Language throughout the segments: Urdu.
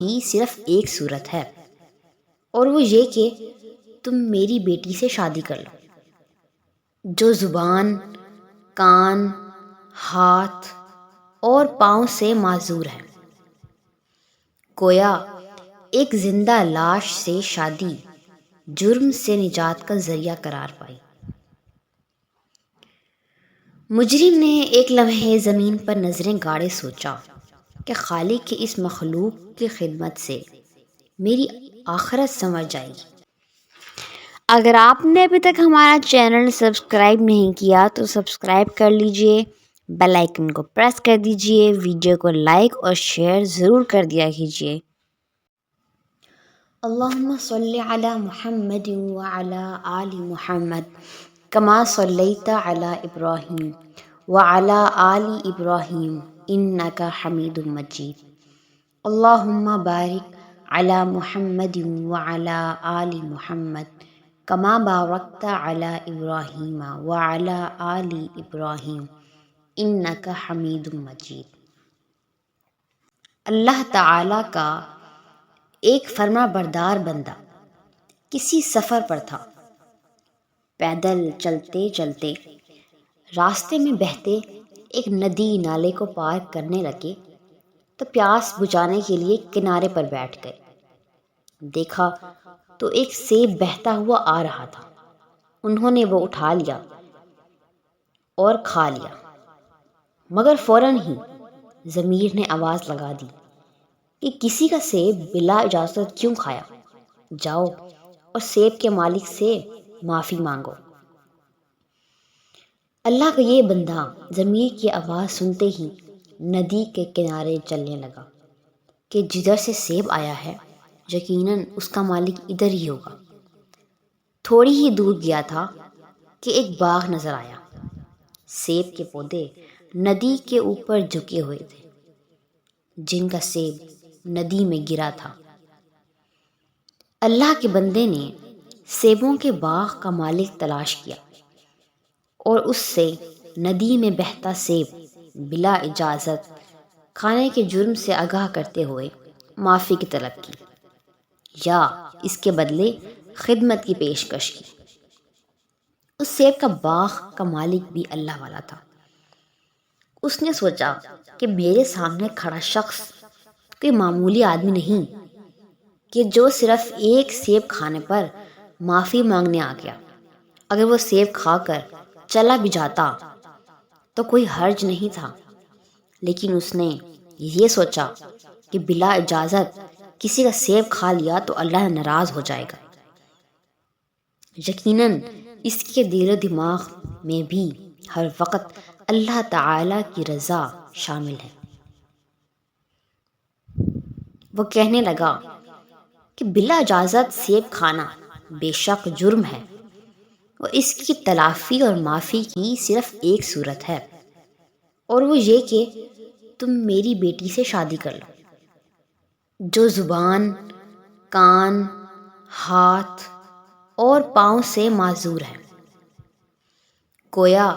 کی صرف ایک صورت ہے، اور وہ یہ کہ تم میری بیٹی سے شادی کر لو، جو زبان، کان، ہاتھ اور پاؤں سے معذور ہے۔ گویا ایک زندہ لاش سے شادی جرم سے نجات کا ذریعہ قرار پائی۔ مجرم نے ایک لمحے زمین پر نظریں گاڑے سوچا کہ خالق کی اس مخلوق کی خدمت سے میری آخرت سنور جائے گی۔ اگر آپ نے ابھی تک ہمارا چینل سبسکرائب نہیں کیا تو سبسکرائب کر لیجئے، بیل آئکن کو پریس کر دیجئے، ویڈیو کو لائک اور شیئر ضرور کر دیا کیجئے۔ اللہم صلی علی محمد وعلی آل محمد کما صلیت علی ابراہیم وعلی آل ابراہیم انک حمید مجید۔ اللہم بارک علی محمد وعلی آل محمد کما بارکت علی ابراہیم وعلی آل ابراہیم انک حمید مجید۔ اللہ تعالی کا ایک فرما بردار بندہ کسی سفر پر تھا۔ پیدل چلتے چلتے راستے میں بہتے ایک ندی نالے کو پار کرنے لگے تو پیاس بجھانے کے لیے کنارے پر بیٹھ گئے۔ دیکھا تو ایک سیب بہتا ہوا آ رہا تھا۔ انہوں نے وہ اٹھا لیا اور کھا لیا، مگر فوراً ہی ضمیر نے آواز لگا دی کہ کسی کا سیب بلا اجازت کیوں کھایا؟ جاؤ اور سیب کے مالک سے معافی مانگو۔ اللہ کا یہ بندہ ضمیر کی آواز سنتے ہی ندی کے کنارے چلنے لگا کہ جدھر سے سیب آیا ہے یقیناً اس کا مالک ادھر ہی ہوگا۔ تھوڑی ہی دور گیا تھا کہ ایک باغ نظر آیا۔ سیب کے پودے ندی کے اوپر جھکے ہوئے تھے، جن کا سیب ندی میں گرا تھا۔ اللہ کے بندے نے سیبوں کے باغ کا مالک تلاش کیا اور اس سے ندی میں بہتا سیب بلا اجازت کھانے کے جرم سے آگاہ کرتے ہوئے معافی کی طلب کی، یا اس کے بدلے خدمت کی پیشکش کی۔ اس سیب کا باغ کا مالک بھی اللہ والا تھا۔ اس نے سوچا کہ میرے سامنے کھڑا شخص کوئی معمولی آدمی نہیں کہ جو صرف ایک سیب کھانے پر معافی مانگنے آ گیا۔ اگر وہ سیب کھا کر چلا بھی جاتا تو کوئی حرج نہیں تھا، لیکن اس نے یہ سوچا کہ بلا اجازت کسی کا سیب کھا لیا تو اللہ ناراض ہو جائے گا۔ یقیناً اس کے دل و دماغ میں بھی ہر وقت اللہ تعالی کی رضا شامل ہے۔ وہ کہنے لگا کہ بلا اجازت سیب کھانا بے شک جرم ہے، اور اس کی تلافی اور معافی کی صرف ایک صورت ہے، اور وہ یہ کہ تم میری بیٹی سے شادی کر لو، جو زبان، کان، ہاتھ اور پاؤں سے معذور ہے۔ گویا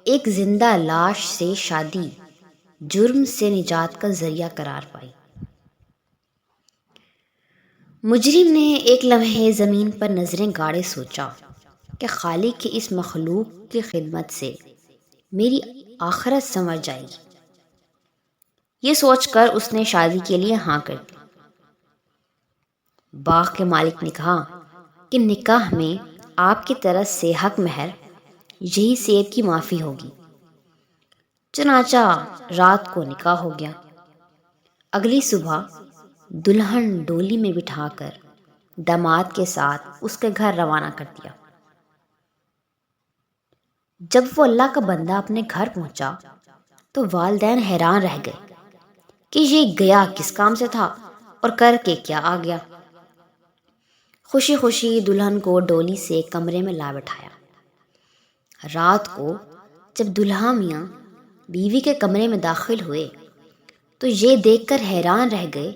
ایک زندہ لاش سے شادی جرم سے نجات کا ذریعہ قرار پائی۔ مجرم نے ایک لمحے زمین پر نظریں گاڑے سوچا کہ خالق کی اس مخلوق کی خدمت سے میری آخرت سنور جائے گی۔ یہ سوچ کر اس نے شادی کے لیے ہاں کر دی۔ باغ کے مالک نے کہا کہ نکاح میں آپ کی طرف سے حق مہر یہی سیب کی معافی ہوگی۔ چنانچہ رات کو نکاح ہو گیا۔ اگلی صبح دلہن ڈولی میں بٹھا کر داماد کے ساتھ اس کے گھر روانہ کر دیا۔ جب وہ اللہ کا بندہ اپنے گھر پہنچا تو والدین حیران رہ گئے کہ یہ گیا کس کام سے تھا اور کر کے کیا آ گیا۔ خوشی خوشی دلہن کو ڈولی سے کمرے میں لا بٹھایا۔ رات کو جب دلہا میاں بیوی کے کمرے میں داخل ہوئے تو یہ دیکھ کر حیران رہ گئے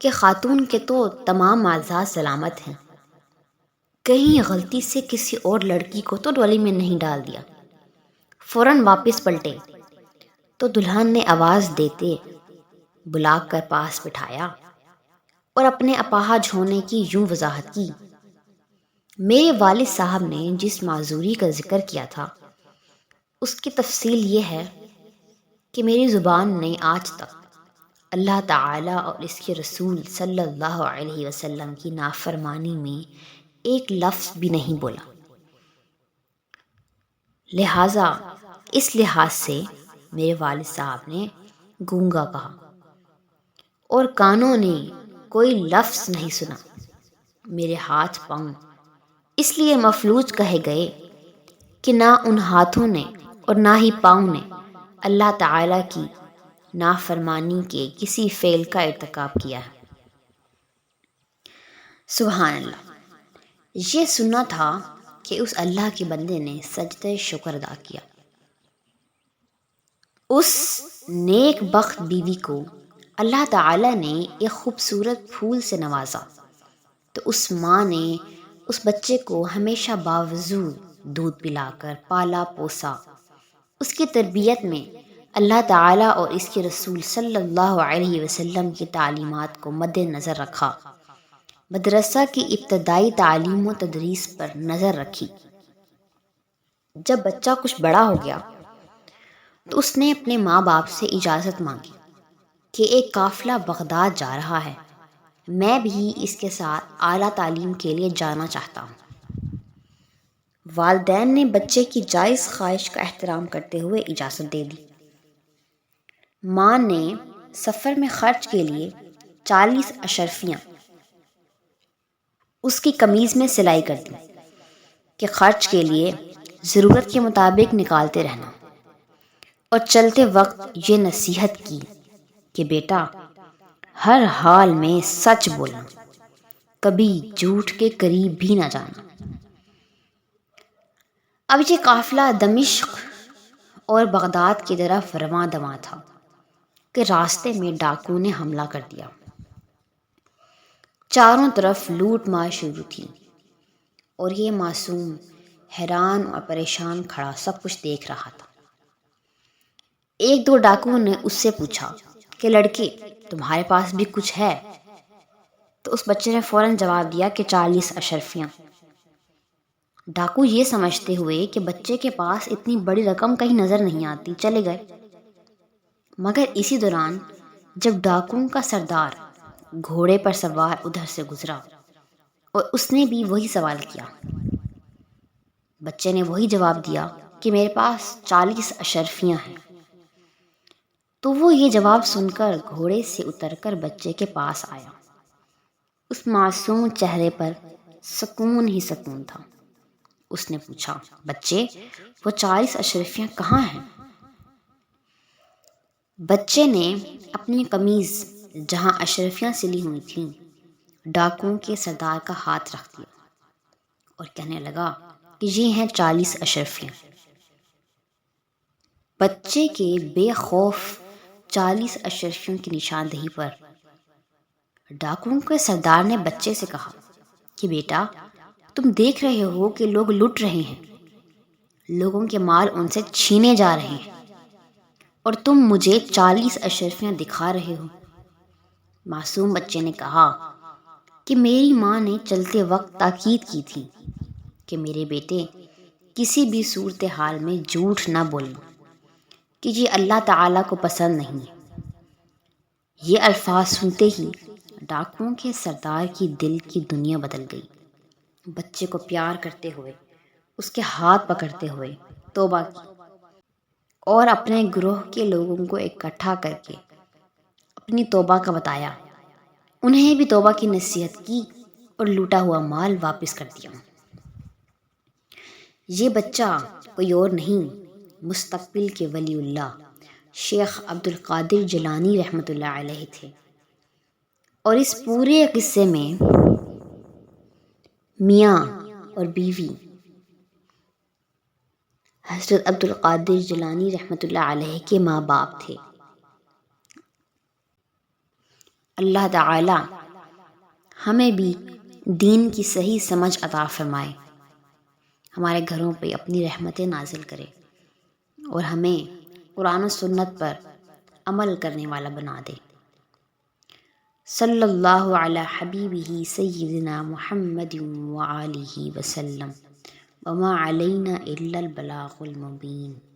کہ خاتون کے تو تمام اعضاء سلامت ہیں، کہیں غلطی سے کسی اور لڑکی کو تو ڈولی میں نہیں ڈال دیا۔ فوراً واپس پلٹے تو دلہن نے آواز دیتے بلا کر پاس بٹھایا اور اپنے اپاہج ہونے کی یوں وضاحت کی: میرے والد صاحب نے جس معذوری کا ذکر کیا تھا اس کی تفصیل یہ ہے کہ میری زبان نے آج تک اللہ تعالیٰ اور اس کے رسول صلی اللہ علیہ وسلم کی نافرمانی میں ایک لفظ بھی نہیں بولا، لہٰذا اس لحاظ سے میرے والد صاحب نے گونگا کہا، اور کانوں نے کوئی لفظ نہیں سنا۔ میرے ہاتھ پاؤں اس لیے مفلوج کہے گئے کہ نہ ان ہاتھوں نے اور نہ ہی پاؤں نے اللہ تعالیٰ کی نافرمانی کے کسی فعل کا ارتکاب کیا ہے۔ سبحان اللہ! یہ سننا تھا کہ اس اللہ کے بندے نے سجدہ شکر ادا کیا۔ اس نیک بخت بیوی کو اللہ تعالیٰ نے ایک خوبصورت پھول سے نوازا تو اس ماں نے اس بچے کو ہمیشہ باوضو دودھ پلا کر پالا پوسا، اس کی تربیت میں اللہ تعالیٰ اور اس کے رسول صلی اللہ علیہ وسلم کی تعلیمات کو مد نظر رکھا، مدرسہ کی ابتدائی تعلیم و تدریس پر نظر رکھی۔ جب بچہ کچھ بڑا ہو گیا تو اس نے اپنے ماں باپ سے اجازت مانگی کہ ایک قافلہ بغداد جا رہا ہے، میں بھی اس کے ساتھ اعلیٰ تعلیم کے لیے جانا چاہتا ہوں۔ والدین نے بچے کی جائز خواہش کا احترام کرتے ہوئے اجازت دے دی۔ ماں نے سفر میں خرچ کے لیے 40 اشرفیاں اس کی قمیض میں سلائی کر دی کہ خرچ کے لیے ضرورت کے مطابق نکالتے رہنا، اور چلتے وقت یہ نصیحت کی کہ بیٹا ہر حال میں سچ بولنا، کبھی جھوٹ کے قریب بھی نہ جانا۔ اب یہ قافلہ دمشق اور بغداد کی طرف رواں دواں تھا کہ راستے میں ڈاکو نے حملہ کر دیا۔ چاروں طرف لوٹ مار شروع تھی اور یہ معصوم حیران اور پریشان کھڑا سب کچھ دیکھ رہا تھا۔ ایک دو ڈاکو نے اس سے پوچھا کہ لڑکے تمہارے پاس بھی کچھ ہے؟ تو اس بچے نے فوراً جواب دیا کہ 40 اشرفیاں۔ ڈاکو یہ سمجھتے ہوئے کہ بچے کے پاس اتنی بڑی رقم کہیں نظر نہیں آتی چلے گئے، مگر اسی دوران جب ڈاکوؤں کا سردار گھوڑے پر سوار ادھر سے گزرا اور اس نے بھی وہی سوال کیا، بچے نے وہی جواب دیا کہ میرے پاس 40 اشرفیاں ہیں، تو وہ یہ جواب سن کر گھوڑے سے اتر کر بچے کے پاس آیا۔ اس معصوم چہرے پر سکون ہی سکون تھا۔ اس نے پوچھا، بچے وہ 40 اشرفیاں کہاں ہیں؟ بچے نے اپنی قمیض جہاں اشرفیاں سلی ہوئی تھیں ڈاکوؤں کے سردار کا ہاتھ رکھ دیا اور کہنے لگا کہ یہ ہیں 40 اشرفیاں۔ بچے کے بے خوف 40 اشرفیوں کی نشاندہی پر ڈاکوؤں کے سردار نے بچے سے کہا کہ بیٹا تم دیکھ رہے ہو کہ لوگ لٹ رہے ہیں، لوگوں کے مال ان سے چھینے جا رہے ہیں، اور تم مجھے 40 اشرفیاں دکھا رہے ہو۔ معصوم بچے نے کہا کہ میری ماں نے چلتے وقت تاکید کی تھی کہ میرے بیٹے کسی بھی صورتحال میں جھوٹ نہ بولنا، کہ یہ اللہ تعالیٰ کو پسند نہیں ہے۔ یہ الفاظ سنتے ہی ڈاکوؤں کے سردار کی دل کی دنیا بدل گئی۔ بچے کو پیار کرتے ہوئے، اس کے ہاتھ پکڑتے ہوئے توبہ کی اور اپنے گروہ کے لوگوں کو اکٹھا کر کے اپنی توبہ کا بتایا۔ انہیں بھی توبہ کی نصیحت کی اور لوٹا ہوا مال واپس کر دیا۔ یہ بچہ کوئی اور نہیں، مستقبل کے ولی اللہ شیخ عبد القادر جیلانی رحمۃ اللہ علیہ تھے، اور اس پورے قصے میں میاں اور بیوی حضرت عبد القادر جیلانی رحمۃ اللہ علیہ کے ماں باپ تھے۔ اللہ تعالی ہمیں بھی دین کی صحیح سمجھ عطا فرمائے، ہمارے گھروں پہ اپنی رحمتیں نازل کرے اور ہمیں قرآن و سنت پر عمل کرنے والا بنا دے۔ صلی اللہ علی حبیبہ سیدنا محمد وآلہ وسلم وما علینا الا البلاغ المبین۔